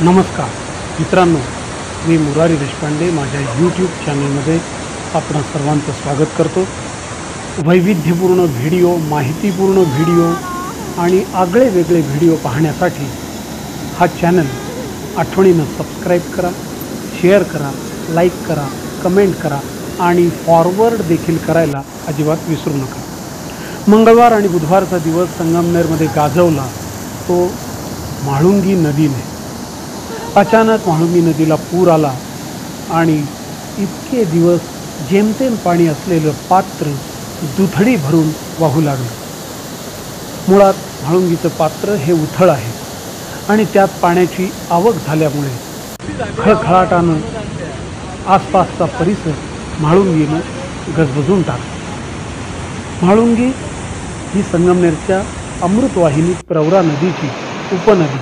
नमस्कार मित्रांनो, मी मुरारी देशपांडे माझ्या यूट्यूब चॅनलमध्ये आपण सर्वांचं स्वागत करतो। वैविध्यपूर्ण व्हिडिओ, माहितीपूर्ण व्हिडिओ आणि आगळे वेगळे व्हिडिओ पाहण्यासाठी हा चॅनल आठवणीनं सबस्क्राईब करा, शेअर करा, लाईक करा, कमेंट करा आणि फॉरवर्ड देखील करायला अजिबात विसरू नका। मंगळवार आणि बुधवारचा दिवस संगमनेरमध्ये गाजवला तो म्हाळुंगी नदीने। अचानक म्हाळुंगी नदीला पूर आला आणि इतके दिवस जेमतेम पाणी असलेलं पात्र दुथडी भरून वाहू लागलं। मुळात म्हाळुंगीचं पात्र हे उथळ आहे आणि त्यात पाण्याची आवक झाल्यामुळे खळखळाटानं आसपासचा परिसर म्हाळुंगीनं गजबजून टाकला। म्हाळुंगी ही संगमनेरच्या अमृतवाहिनी प्रवरा नदीची उपनदी